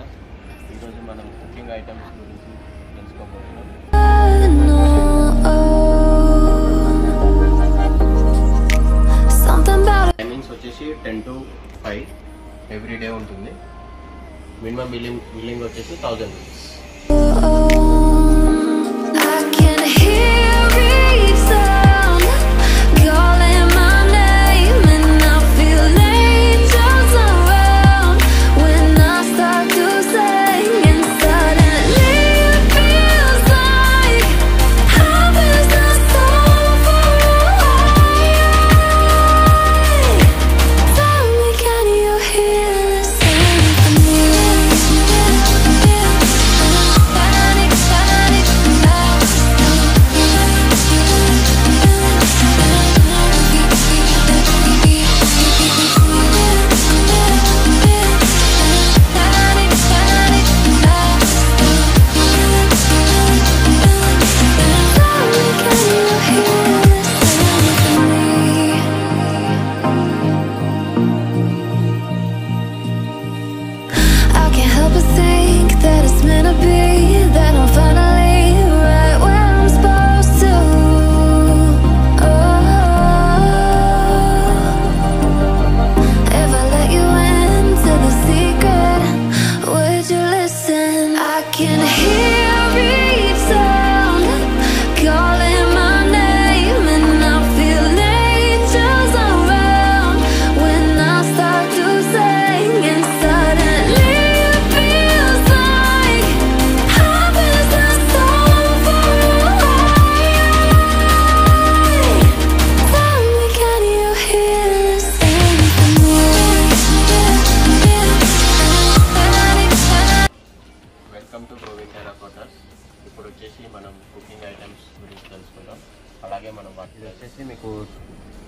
Podcast. ఈరోజు మనం cooking items గురించి తెలుసుకోబోతున్నాం. టైమింగ్స్ వచ్చేసి 10 to 5 ఎవ్రీ డే ఉంటుంది. మినిమం బిల్లింగ్ వచ్చేసి 1000 rupees. Welcome to Govind terracottas. ఇప్పుడు వచ్చేసి మనం కుకింగ్ ఐటమ్స్ గురించి తెలుసుకుందాం. అలాగే మనం ఇది వచ్చేసి మీకు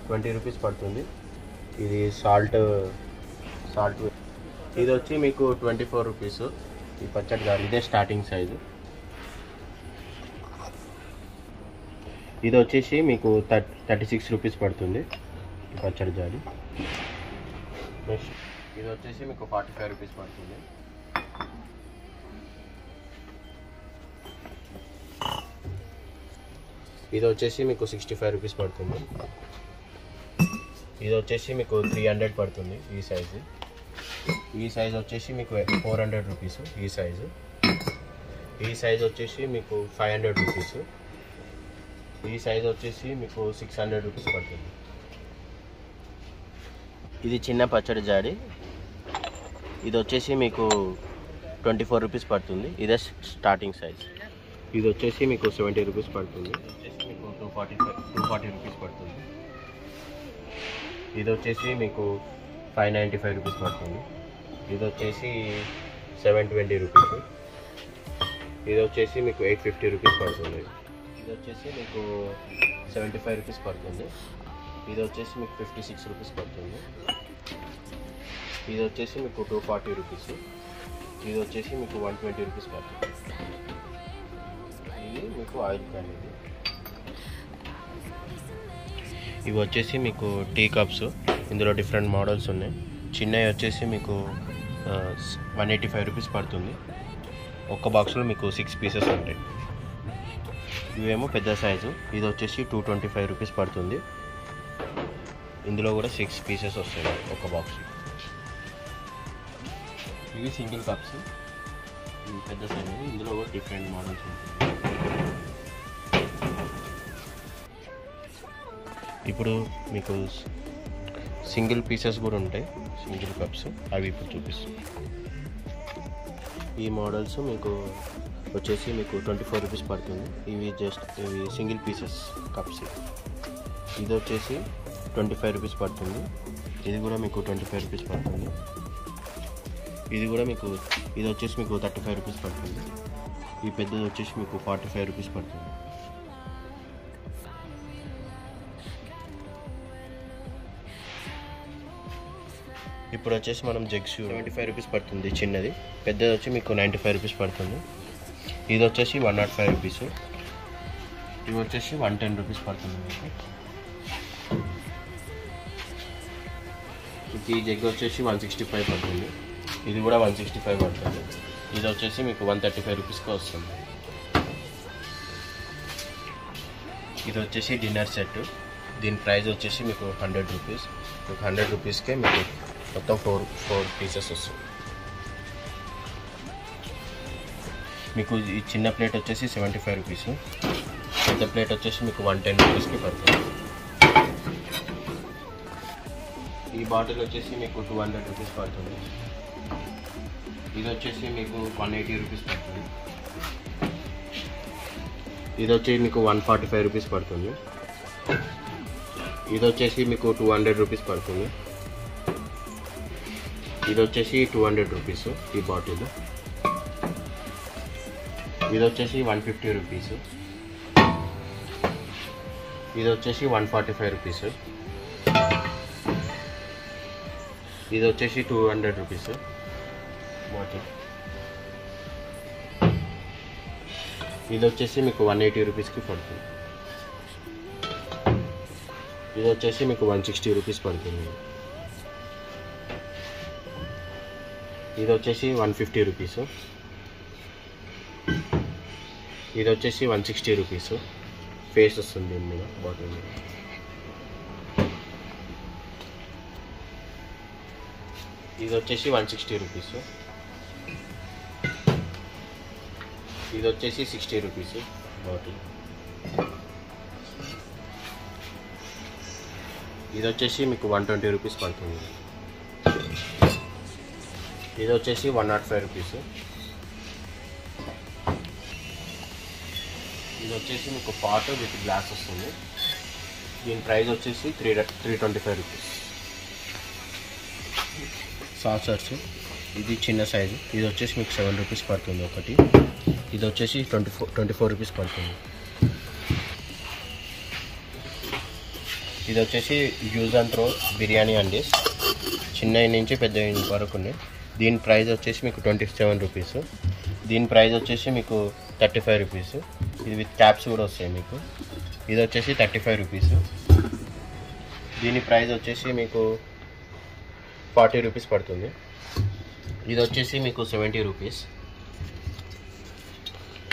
20 రూపీస్ పడుతుంది. ఇది సాల్ట్ ఇది వచ్చి మీకు 24 రూపీస్. ఈ పచ్చడి గారు ఇదే స్టార్టింగ్ సైజు. ఇది వచ్చేసి మీకు 36 రూపీస్ పడుతుంది ఈ పచ్చడి జాడి. నెక్స్ట్ ఇది వచ్చేసి మీకు 45 రూపీస్ పడుతుంది. ఇది వచ్చేసి మీకు 65 రూపీస్ పడుతుంది. ఇది వచ్చేసి మీకు 300 పడుతుంది ఈ సైజు. ఈ సైజు వచ్చేసి మీకు 400 రూపీస్. ఈ సైజు వచ్చేసి మీకు 500 రూపీస్. ఈ సైజు వచ్చేసి మీకు 600 రూపీస్ పడుతుంది. ఇది చిన్న పచ్చడి జాడి. ఇది వచ్చేసి మీకు 24 రూపీస్ పడుతుంది. ఇదే స్టార్టింగ్ సైజ్. ఇది వచ్చేసి మీకు 70 రూపీస్ పడుతుంది. మీకు 240 రూపీస్ పడుతుంది. ఇది వచ్చేసి మీకు 595 రూపీస్ పడుతుంది. ఇది వచ్చేసి 720 రూపీస్. ఇది వచ్చేసి మీకు 850 రూపీస్ పడుతుంది. ఇది వచ్చేసి మీకు 75 రూపీస్ పడుతుంది. ఇది వచ్చేసి మీకు 56 రూపీస్ పడుతుంది. ఇది వచ్చేసి మీకు 240 రూపీస్. ఇది వచ్చేసి మీకు 120 రూపీస్ పడుతుంది. ఇది మీకు ఆయిల్ క్యాన్. ఇవి వచ్చేసి మీకు టీ కప్స్. ఇందులో డిఫరెంట్ మోడల్స్ ఉన్నాయి. చిన్నవి వచ్చేసి మీకు 185 రూపీస్ పడుతుంది. ఒక్క బాక్స్లో మీకు 6 పీసెస్ ఉంటాయి. ఇవేమో పెద్ద సైజు. ఇది వచ్చేసి 225 రూపీస్ పడుతుంది. ఇందులో కూడా 6 పీసెస్ వస్తాయి ఒక బాక్స్. ఇవి సింగిల్ కప్స్. ఇవి పెద్ద సైజు. ఇందులో కూడా డిఫరెంట్ మోడల్స్ ఉంటాయి. ఇప్పుడు మీకు సింగిల్ పీసెస్ కూడా ఉంటాయి, సింగిల్ కప్స్. అవి ఇప్పుడు చూపిస్తాం. ఈ మోడల్స్ మీకు వచ్చేసి మీకు 24 రూపీస్ పడుతుంది. ఇవి సింగిల్ పీసెస్ కప్స్. ఇది వచ్చేసి 25 రూపీస్ పడుతుంది. ఇది కూడా మీకు 25 రూపీస్ పడుతుంది. ఇది వచ్చేసి మీకు 35 రూపీస్ పడుతుంది. ఈ పెద్దది వచ్చేసి మీకు 45 రూపీస్ పడుతుంది. ఇప్పుడు వచ్చేసి మనం జగ్స్ 75 రూపీస్ పడుతుంది చిన్నది. పెద్దది వచ్చి మీకు 95 రూపీస్ పడుతుంది. ఇది వచ్చేసి 105 రూపీస్. ఇవి వచ్చేసి 110 రూపీస్ పడుతుంది మీకు. ఈ జగ్ వచ్చేసి 165 పడుతుంది. ఇది కూడా 165 పడుతుంది. ఇది వచ్చేసి మీకు 135 రూపీస్కి వస్తుంది. ఇది వచ్చేసి డిన్నర్ సెట్. దీని ప్రైస్ వచ్చేసి మీకు 100 రూపీస్. మీకు 100 రూపీస్కే మీకు మొత్తం 4 పీసెస్ వస్తుంది. మీకు ఈ చిన్న ప్లేట్ వచ్చేసి 75 రూపీస్. పెద్ద ప్లేట్ వచ్చేసి మీకు 110 రూపీస్కి పడుతుంది. ఈ బాటిల్ వచ్చేసి మీకు 200 రూపీస్ పడుతుంది. ఇది వచ్చేసి మీకు 180 రూపీస్ పడుతుంది. ఇది వచ్చి మీకు 145 రూపీస్ పడుతుంది. ఇది వచ్చేసి మీకు 200 రూపీస్ పడుతుంది. ఇది వచ్చేసి 200 రూపీస్ ఈ బాటిల్. ఇది వచ్చేసి 150 రూపీస్. ఇది వచ్చేసి 145 రూపీస్. ఇది వచ్చేసి 200 రూపీస్ బాటిల్. ఇది వచ్చేసి మీకు 180 రూపీస్కి పడుతుంది. ఇది వచ్చేసి మీకు 160 రూపీస్ పడుతుంది. ఇది వచ్చేసి 150 రూపీస్. ఇది వచ్చేసి 160 రూపీస్. ఫేస్ వస్తుంది దీని మీద బాటిల్ మీద. ఇది వచ్చేసి 160 రూపీస్. ఇది వచ్చేసి 60 రూపీస్ బాటిల్. ఇది వచ్చేసి మీకు 120 రూపీస్ పడుతుంది. ఇది వచ్చేసి 105 రూపీస్. ఇది వచ్చేసి మీకు పాట్ విత్ గ్లాస్ వస్తుంది. దీని ప్రైస్ వచ్చేసి 325 రూపీస్. సాసర్స్ ఇది చిన్న సైజు. ఇది వచ్చేసి మీకు 7 రూపీస్ పడుతుంది ఒకటి. ఇది వచ్చేసి 24 రూపీస్ పడుతుంది. ఇది వచ్చేసి యూజ్ అండ్ త్రో బిర్యానీ అండి. చిన్న నుంచి పెద్ద వరకు ఉన్నాయి. దీని ప్రైస్ వచ్చేసి మీకు 27 రూపీస్. దీని ప్రైస్ వచ్చేసి మీకు 35 రూపీస్. ఇది విత్ క్యాప్స్ కూడా వస్తాయి మీకు. ఇది వచ్చేసి 35 రూపీస్. దీని ప్రైస్ వచ్చేసి మీకు 40 రూపీస్ పడుతుంది. ఇది వచ్చేసి మీకు 70 రూపీస్.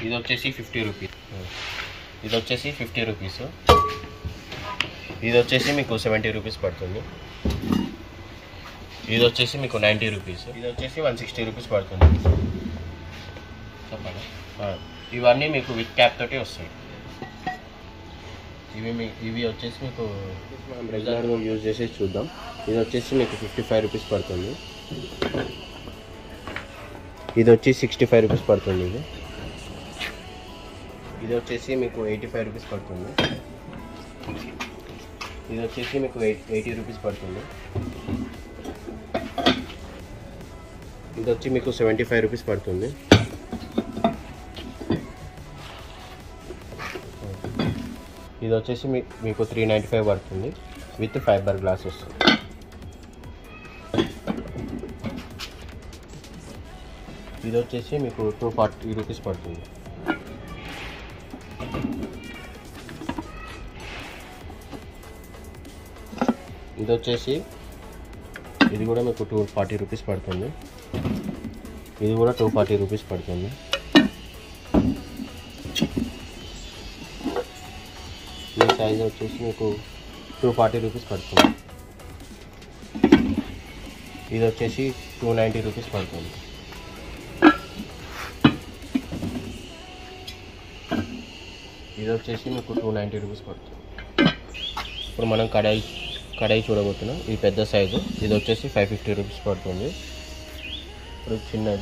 ఇది వచ్చేసి 50 రూపీస్. ఇది వచ్చేసి 50 రూపీస్. ఇది వచ్చేసి మీకు 70 రూపీస్ పడుతుంది. ఇది వచ్చేసి మీకు 90 రూపీస్. ఇది వచ్చేసి 160 రూపీస్ పడుతుంది. చెప్పండి. ఇవన్నీ మీకు విత్ క్యాప్ తోటి వస్తాయి. ఇవి వచ్చేసి మీకు మనం రెగ్యులర్గా యూజ్ చేసేసి చూద్దాం. ఇది వచ్చేసి మీకు 55 రూపీస్ పడుతుంది. ఇది వచ్చి 65 రూపీస్ పడుతుంది. ఇది వచ్చేసి మీకు 85 రూపీస్ పడుతుంది. ఇది వచ్చేసి మీకు 80 రూపీస్ పడుతుంది. ఇది వచ్చి మీకు 75 రూపీస్ పడుతుంది. ఇది వచ్చేసి మీకు 395 పడుతుంది విత్ ఫైబర్ గ్లాస్ వస్తుంది. ఇది వచ్చేసి మీకు 240 రూపీస్ పడుతుంది. ఇది వచ్చేసి ఇది కూడా మీకు 240 రూపీస్ పడుతుంది. ఇది కూడా 240 రూపీస్ పడుతుంది. ఈ సైజ్ వచ్చేసి మీకు 240 రూపీస్ పడుతుంది. ఇది వచ్చేసి 290 రూపీస్ పడుతుంది. ఇది వచ్చేసి మీకు 290 రూపీస్ పడుతుంది. ఇప్పుడు మనం కడాయి చూడబోతున్నాం. ఇది పెద్ద సైజు. ఇది వచ్చేసి 550 రూపీస్ పడుతుంది. ఇప్పుడు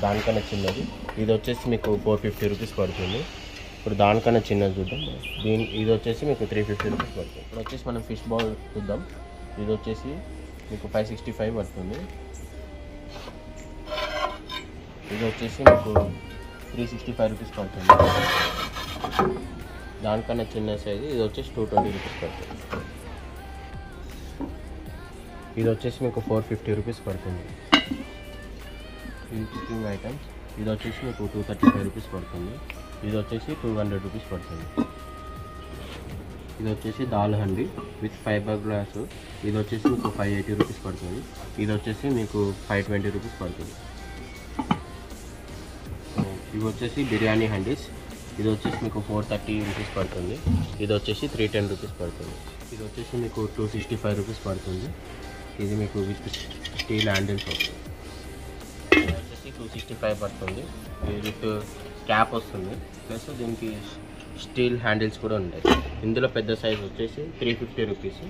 దానికన్నా చిన్నది ఇది వచ్చేసి మీకు 450 రూపీస్ పడుతుంది. ఇప్పుడు దానికన్నా చిన్నది చూద్దాం. ఇది వచ్చేసి మీకు 350 రూపీస్ పడుతుంది. ఇప్పుడు వచ్చేసి మనం ఫిష్ బౌల్ చూద్దాం. ఇది వచ్చేసి మీకు 565 పడుతుంది. ఇది వచ్చేసి మీకు 365 రూపీస్ పడుతుంది. దానికన్నా చిన్న సైజు ఇది వచ్చేసి 220 రూపీస్ పడుతుంది. ఇది వచ్చేసి మీకు 450 రూపీస్ పడుతుంది. ఇది కుకింగ్ ఐటమ్స్. ఇది వచ్చేసి మీకు 235 రూపీస్ పడుతుంది. ఇది వచ్చేసి 200 రూపీస్ పడుతుంది. ఇది వచ్చేసి dal handi with fibre glass. ఇది వచ్చేసి మీకు 580 రూపీస్ పడుతుంది. ఇది వచ్చేసి మీకు 520 రూపీస్ పడుతుంది. ఇవి వచ్చేసి బిర్యానీ హ్యాండిల్స్. ఇది వచ్చేసి మీకు 430 రూపీస్ పడుతుంది. ఇది వచ్చేసి 310 రూపీస్ పడుతుంది. ఇది వచ్చేసి మీకు 265 రూపీస్ పడుతుంది. ఇది మీకు విత్ స్టీల్ హ్యాండిల్స్ వస్తుంది. ఇది వచ్చేసి 265 పడుతుంది. ఇది విత్ క్యాప్ వస్తుంది, ప్లస్ దీనికి స్టీల్ హ్యాండిల్స్ కూడా ఉంటాయి. ఇందులో పెద్ద సైజ్ వచ్చేసి 350 రూపీస్.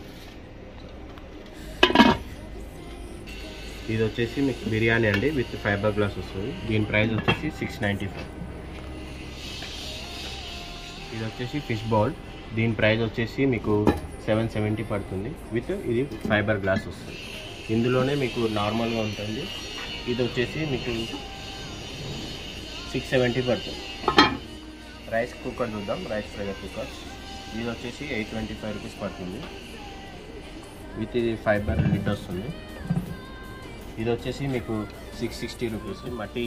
ఇది వచ్చేసి మీకు బిర్యానీ అండి విత్ ఫైబర్ గ్లాస్ వస్తుంది. దీని ప్రైస్ వచ్చేసి 695. ఇది వచ్చేసి ఫిష్ బౌల్. దీని ప్రైస్ వచ్చేసి మీకు 770 పడుతుంది. విత్ ఇది ఫైబర్ గ్లాస్ వస్తుంది. ఇందులోనే మీకు నార్మల్గా ఉంటుంది. ఇది వచ్చేసి మీకు 670 పడుతుంది. రైస్ కుక్కర్ చూద్దాం. Rice pressure cooker. ఇది వచ్చేసి 825 రూపీస్ పడుతుంది. విత్ ఇది ఫైబర్ లిడ్ వస్తుంది. ఇది వచ్చేసి మీకు 660 రూపీస్ మట్టి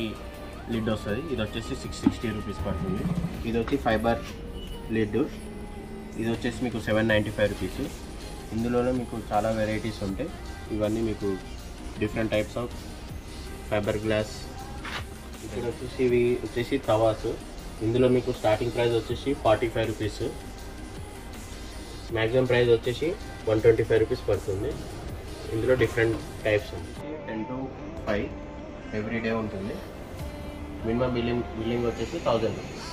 లిడ్ వస్తుంది. ఇది వచ్చేసి 660 రూపీస్ పడుతుంది. ఇది వచ్చి ఫైబర్ లిడ్. ఇది వచ్చేసి మీకు 795 రూపీస్. ఇందులోనే మీకు చాలా వెరైటీస్ ఉంటాయి. ఇవన్నీ మీకు different types of fibre glass. ఇక్కడ వచ్చేసి ఇవి వచ్చేసి తవాస్. ఇందులో మీకు స్టార్టింగ్ ప్రైస్ వచ్చేసి 45 రూపీస్. మ్యాక్సిమం ప్రైస్ వచ్చేసి 125 రూపీస్ పడుతుంది. ఇందులో డిఫరెంట్ టైప్స్ ఉంటాయి. 10 to 5 ఎవ్రీ డే ఉంటుంది. మినిమం బిల్లింగ్ వచ్చేసి 1000 రూపీస్.